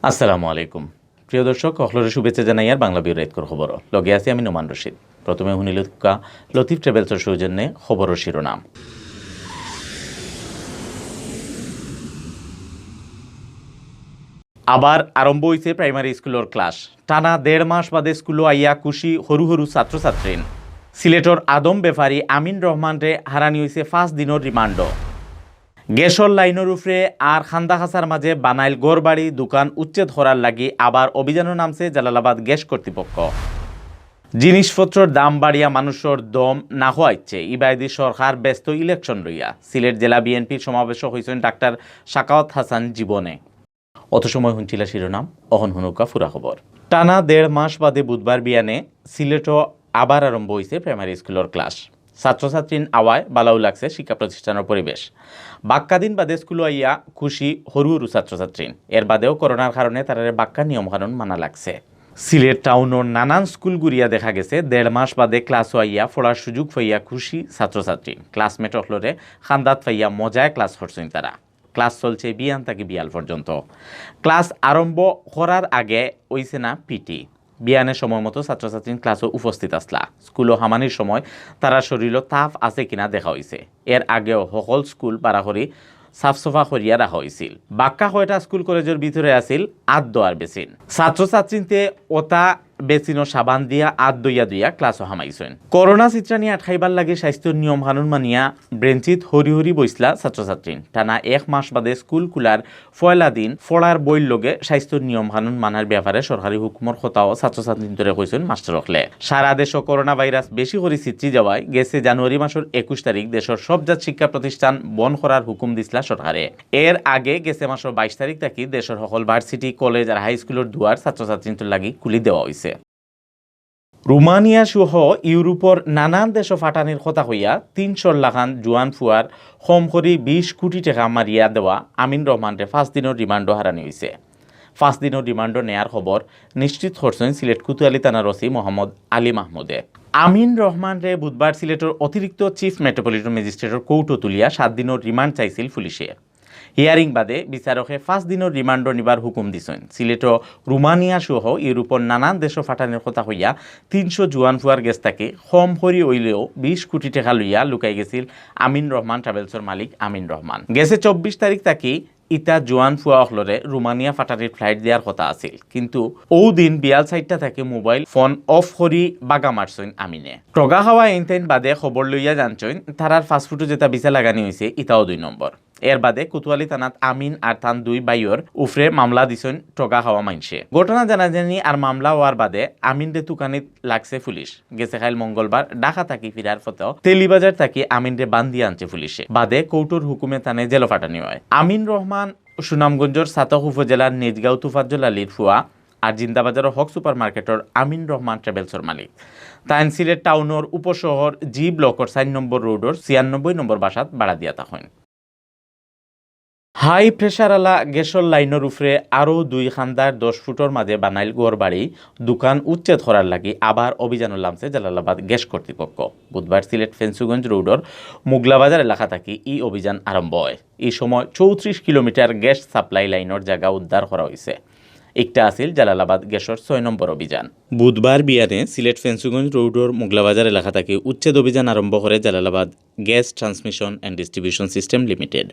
আসসালামু আলাইকুম প্রিয় দর্শক অখলরে শুভেচ্ছা জানাই আর বাংলা বিউরেতকর খবর লগে আছি আমি নোমান রশিদ। প্রথমে হুনিলুকা লতিফ ট্রাভেলসের সৌজন্যে খবরের শিরোনাম। আবার আরম্ভ হয়েছে প্রাইমারি স্কুলের ক্লাস। টানা 1.5 মাস বাদে স্কুলে আইয়া খুশি সরু সরু ছাত্রছাত্রী। সিলেটর আদম বেফারি আমিন রহমানরে হারানি হয়েছে 5 দিনের রিমান্ড। গ্যাসর লাইনের উপরে আর খান্দাখাসার মাঝে বানাইল গড়বাড়ি দোকান উচ্ছেদ করার লাগি আবার অভিযানও নামছে জালালাবাদ গ্যাস কর্তৃপক্ষ। জিনিসপত্রের দাম বাড়িয়া মানুষের দম না হওয়াইছে ইবাইদি সরকার ব্যস্ত ইলেকশন লইয়া। সিলেট জেলা বিএনপির সমাবেশ হয়েছেন ডাক্তার শাকাওয়াত হাসান জীবনে। অত সময় শুনছিলা শিরোনাম, অহন হুনুকা ফুরা খবর। টানা 1.5 মাস বাদে বুধবার বিয়ানে সিলেটও আবার আরম্ভ হয়েছে প্রাইমারি স্কুলের ক্লাস। ছাত্রছাত্রীর আওয়ায় বালাউ লাগছে শিক্ষা প্রতিষ্ঠানের পরিবেশ। বাক্কাদিন বাদে স্কুল আইয়া খুশি সরু সরু ছাত্রছাত্রী। এর বাদেও করোনার কারণে তারা বাক্কা নিয়মকানুন মানা লাগছে। সিলেট টাউনের নানান স্কুল ঘুরিয়া দেখা গেছে 1.5 মাস বাদে ক্লাস আইয়া পড়ার সুযোগ পাইয়া খুশি ছাত্রছাত্রী। ক্লাসমেট হলরে খান্দাত পাইয়া মজায় ক্লাস করছেন তারা। ক্লাস চলছে বিয়ান থেকে বিয়াল পর্যন্ত। ক্লাস আরম্ভ করার আগে হইছে না পিটি। বিয়ানের সময় মতো ছাত্রছাত্রী ক্লাসও উপস্থিত আসলা। স্কুলও হামানির সময় তারা শরীরও তাপ আছে কিনা দেখা হয়েছে। এর আগেও সকল স্কুল পারাখরি সাফসফা করিয়া রাখা হয়েছিল। বাক্কা কয়টা স্কুল কলেজের ভিতরে আছিল 8 দোয়ার বেসিন। ছাত্রছাত্রীতে ওটা বেসিনো সাবান দিয়া 8 দইয়া ক্লাসও হামাইছেন। করোনা চিত্রানি আটকাইবার লাগে স্বাস্থ্যের নিয়ম কানুন মানিয়া ব্রেঞ্চিত হরি হরি বইসলা ছাত্রছাত্রী। টানা 1 মাস বাদে স্কুল খোলার পয়লা দিন ফড়ার বইর লগে স্বাস্থ্যের নিয়ম কানুন মানার ব্যাপারে সরকারি হুকুমর কথাও ছাত্রছাত্রী ধরে কইছেন মাস্টার রখলে। সারা দেশে করোনা ভাইরাস বেশি করে চিত্রি যাওয়ায় গেছে জানুয়ারি মাসের 21 তারিখ দেশের সব জাত শিক্ষা প্রতিষ্ঠান বন্ধ করার হুকুম দিসলা সরকারে। এর আগে গেছে মাসের 22 তারিখ থেকে দেশের সকল ভার্সিটি কলেজ আর হাই স্কুলের দুয়ার ছাত্রছাত্রীদের লাগি খুলি দেওয়া হয়েছে। রোমানিয়া সহ ইউরোপর নানান দেশ ফাটানির কথা হইয়া 300 লাখান জুয়ান ফুয়ার কম করে 20 কোটি টাকা মারিয়া দেওয়া আমিন রহমানরে 5 দিনের রিমান্ড হারানি হয়েছে। 5 দিনের রিমান্ড নেয়ার খবর নিশ্চিত করছেন সিলেট কুতুয়ালি থানার ওসি মোহাম্মদ আলী মাহমুদে। আমিন রহমানরে বুধবার সিলেটের অতিরিক্ত চিফ মেট্রোপলিটন ম্যাজিস্ট্রেটের কৌটো তুলিয়া 7 দিনের রিমান্ড চাইছিল পুলিশে। হিয়ারিং বাদে বিচারকে 5 দিনের রিমান্ড নিবার হুকুম দিছেন। সিলেট রোমানিয়া সহ ইউরোপের নানান দেশ ফাটানির কথা হইয়া 300 জুয়ান ফুয়ার গেছ থাকে কম হরি হইলেও 20 কোটি টাকা লইয়া লুকাই গেছিল আমিন রহমান ট্রাভেলসের মালিক আমিন রহমান। গেছে 24 তারিখ থাকি ইটা জোয়ান ফুয়া অখলরে রোমানিয়া ফাটারির ফ্লাইট দেওয়ার কথা আছিল, কিন্তু ও দিন বিয়াল সাইডটা থেকে মোবাইল ফোন অফ করি বাগা মারছেন আমিনে। টগা খাওয়া এনতেন বাদে খবর লইয়া জানছেন তারার ফাস্টফুডে যেটা বিচা লাগানি হয়েছে ইটাও 2 নম্বর। এর বাদে কুতুয়ালি থানাত আমিন আর তান 2 বাইয়ের উফরে মামলা দিছেন টগা খাওয়া মাইনসে। ঘটনা জানাজানি আর মামলা হওয়ার বাদে আমিন রে তুকানিত লাগছে পুলিশ। গেছে খাইল মঙ্গলবার ঢাকা থাকি ফিরার পথেও তেলিবাজার থাকি আমিন রে বান্দি আনছে পুলিশে। বাদে কৌটোর হুকুমে তানে জেল ফাটানি হয়। আমিন রহমান সুনামগঞ্জের সাতক উপজেলার নিজগাঁও তুফাজ্জল আলীর ফুয়া আর জিন্দাবাজারের হক সুপার মার্কেটের আমিন রহমান ট্রাভেলসের মালিক। তাইন সিলেট টাউনের উপশহর জি ব্লকের 4 নম্বর রোডের 96 নম্বর বাসাত ভাড়া দিয়া থাকেন। হাই প্রেশার আলা গ্যাসর লাইনের উপরে আরও 2 খান্দার 10 ফুটের মাঝে বানাইল গড়বাড়ি দোকান উচ্ছেদ করার লাগি আবার অভিযান নামছে জালালাবাদ গ্যাস কর্তৃপক্ষ। বুধবার সিলেট ফেন্সুগঞ্জ রোডের মুগলাবাজার এলাকা থেকে এই অভিযান আরম্ভ হয়। এই সময় 34 কিলোমিটার গ্যাস সাপ্লাই লাইনের জায়গা উদ্ধার করা হয়েছে। একটা আছিল জালালাবাদ গ্যাসের 6 নম্বর অভিযান। বুধবার বিয়ানে সিলেট ফেন্সুগঞ্জ রোডের মুগলাবাজার এলাকা থেকে উচ্ছেদ অভিযান আরম্ভ করে Jalalabad gas transmission and distribution system limited.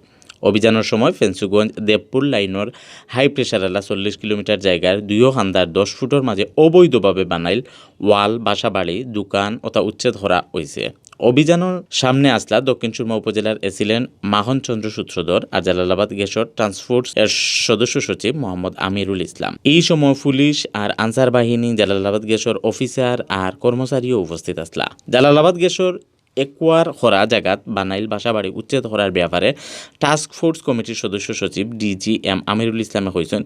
অভিযানের সময় ফেন্সুগঞ্জ দেবপুর লাইনের হাই প্রেশার এলা 40 কিলোমিটার জায়গার 2 খান্দার 10 ফুটের মাঝে অবৈধভাবে বানাইল ওয়াল বাসাবাড়ি দোকান ওটা উচ্ছেদ করা হয়েছে। অভিযানের সামনে আসলা দক্ষিণ সুরমা উপজেলার এসিলেন্ট মাহন চন্দ্র সূত্রধর আর জালালাবাদ গ্যাসর ট্রান্সপোর্ট এর সদস্য সচিব মোহাম্মদ আমিরুল ইসলাম। এই সময় পুলিশ আর আনসার বাহিনী জালালাবাদ গ্যাসর অফিসার আর কর্মচারীও উপস্থিত আসলা। জালালাবাদ গ্যাসর একোয়ার খরা জায়গাত বানাইল বাসাবাড়ি উচ্ছেদ করার ব্যাপারে টাস্ক ফোর্স কমিটির সদস্য সচিব ডিজি এম আমিরুল ইসলামে কইছেন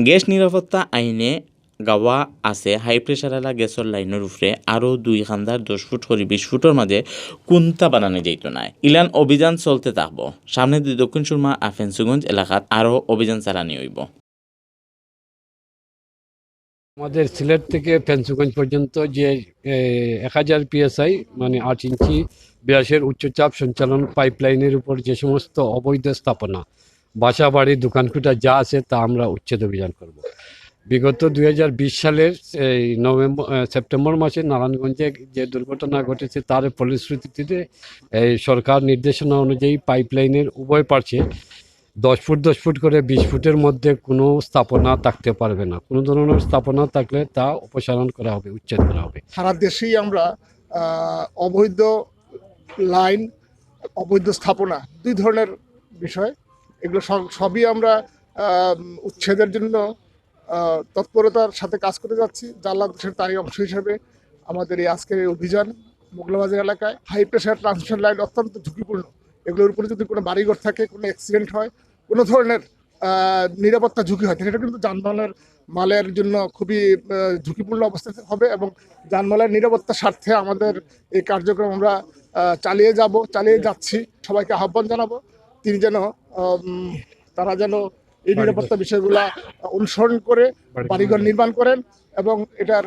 গ্যাস নিরাপত্তা আইনে গাওয়া আছে হাই প্রেশার এলা গ্যাসের লাইনের উপরে আরও 2 খান্দার 10 ফুট করে 20 ফুটের মাঝে কুন্তা বানানো যাইত না। ইলান অভিযান চলতে থাকবো। সামনে দক্ষিণ সুরমা আর ফেন্সুগঞ্জ এলাকাত আরও অভিযান চালানি হইব। আমাদের সিলেট থেকে ফেন্সুগঞ্জ পর্যন্ত যে 1000 PSI মানে 8 ইঞ্চি ব্যাসের উচ্চচাপ সঞ্চালন পাইপলাইনের উপর যে সমস্ত অবৈধ স্থাপনা বাসা বাড়ি দোকানকুটা যা আছে তা আমরা উচ্ছেদ অভিযান করব। বিগত 2020 সালের এই সেপ্টেম্বর মাসে নারায়ণগঞ্জে যে দুর্ঘটনা ঘটেছে তার ফলশ্রুতিতে এই সরকার নির্দেশনা অনুযায়ী পাইপলাইনের উভয় পার্শ্বে 10 ফুট করে 20 ফুটের মধ্যে কোনো স্থাপনা থাকতে পারবে না। কোনো ধরনের স্থাপনা থাকলে তা অপসারণ করা হবে, উচ্ছেদ করা হবে। সারা দেশেই আমরা অবৈধ লাইন, অবৈধ স্থাপনা দুই ধরনের বিষয়, এগুলো সবই আমরা উচ্ছেদের জন্য তৎপরতার সাথে কাজ করে যাচ্ছি। জানলা দেশের তারই অংশ হিসেবে আমাদের এই আজকের এই অভিযান মোগলাবাজার এলাকায় হাই প্রেশার ট্রান্সমিশন লাইন অত্যন্ত ঝুঁকিপূর্ণ। এগুলোর উপরে যদি কোনো বাড়িঘর থাকে, কোনো অ্যাক্সিডেন্ট হয়, কোনো ধরনের নিরাপত্তা ঝুঁকি হয়, সেটা কিন্তু মালের জন্য খুবই ঝুঁকিপূর্ণ অবস্থা হবে এবং যানবাহনের নিরাপত্তার স্বার্থে আমাদের এই কার্যক্রম আমরা চালিয়ে যাচ্ছি। সবাইকে আহ্বান জানাবো তারা যেন এই নিরাপত্তা বিষয়গুলা অনুসরণ করে বাড়িঘর নির্মাণ করেন এবং এটার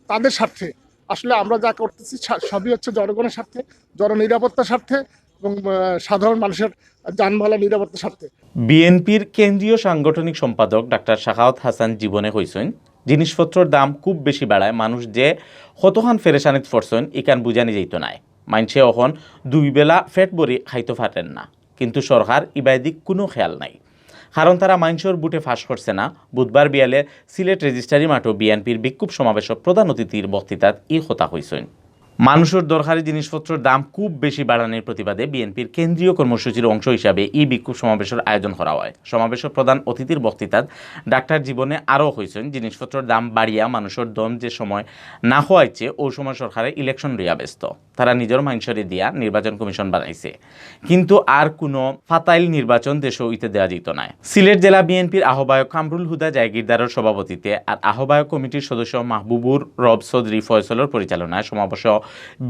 তাদের স্বার্থে। আসলে আমরা যা করতেছি সবই হচ্ছে জনগণের স্বার্থে, জননিরাপত্তার স্বার্থে এবং সাধারণ মানুষের যানবাহনের নিরাপত্তার স্বার্থে। বিএনপির কেন্দ্রীয় সাংগঠনিক সম্পাদক ডাক্তার শাখাওয়াত হাসান জীবনে কইছেন, জিনিসপত্রের দাম খুব বেশি বাড়ায় মানুষ যে কতখান ফেরেশানিত পড়ছেন ইকান বুঝানি যাইত নাই। মানছে অখন দুই বেলা ফেট ভরি খাইতে পারেন না, কিন্তু সরকার ইবাদিক কোনো খেয়াল নাই, কারণ তারা মাইনসর বুটে ফাঁস করছে না। বুধবার বিয়ালে সিলেট রেজিস্ট্রারি মাঠও বিএনপির বিক্ষোভ সমাবেশ প্রধান অতিথির বক্তৃতাত ই কথা হইছেন। মানুষের দরকারি জিনিসপত্রের দাম খুব বেশি বাড়ানোর প্রতিবাদে বিএনপির কেন্দ্রীয় কর্মসূচির অংশ হিসাবে এই বিক্ষোভ সমাবেশের আয়োজন করা হয়। সমাবেশের প্রধান অতিথির বক্তৃতাত ডাক্তার জীবনে আরও হয়েছেন, জিনিসপত্রের দাম বাড়িয়া মানুষের দম যে সময় না হওয়াইছে ও সময় সরকারের ইলেকশন লইয়া ব্যস্ত। তারা নিজের মাইনসরে দিয়া নির্বাচন কমিশন বানাইছে, কিন্তু আর কোনো ফাতাইল নির্বাচন দেশে হইতে দেওয়া যেত না। সিলেট জেলা বিএনপির আহ্বায়ক কামরুল হুদা জায়গিরদারের সভাপতিতে আর আহ্বায়ক কমিটির সদস্য মাহবুবুর রব চৌধুরী ফয়সলের পরিচালনায় সমাবেশ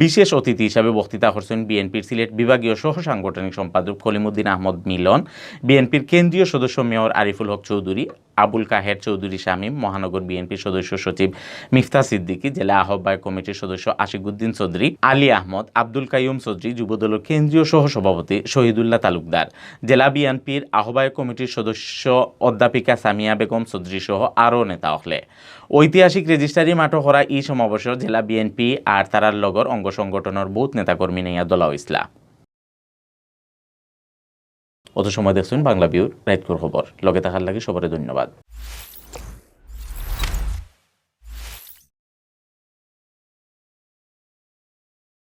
বিশেষ অতিথি হিসাবে বক্তৃতা করছেন বিএনপির সিলেট বিভাগীয় সহ সাংগঠনিক সম্পাদক কলিমুদ্দিন আহমদ মিলন, বিএনপির কেন্দ্রীয় সদস্য মেয়র আরিফুল হক চৌধুরী, আবুল কাহের চৌধুরী শামীম, মহানগর বিএনপির সদস্য সচিব মিফতা সিদ্দিকী, জেলা আহ্বায়ক কমিটির সদস্য আশিকুদ্দিন চৌধুরী, আলী আহমদ, আব্দুল কাইয়ুম চৌধুরী, যুবদলের কেন্দ্রীয় সহ সভাপতি শহীদুল্লাহ তালুকদার, জেলা বিএনপির আহ্বায়ক কমিটির সদস্য অধ্যাপিকা সামিয়া বেগম চৌধুরী সহ আরও নেতা হলে। ঐতিহাসিক রেজিস্ট্রারি মাঠও করা এই সমাবেশ জেলা বিএনপি আর তারার লগর অঙ্গ সংগঠনের বহুত নেতাকর্মী নিয়ে দলা হইসলা। অত সময় দেখছেন বাংলা ভিউর রাইতকর খবর। লগে থাকার লাগে সবারে ধন্যবাদ।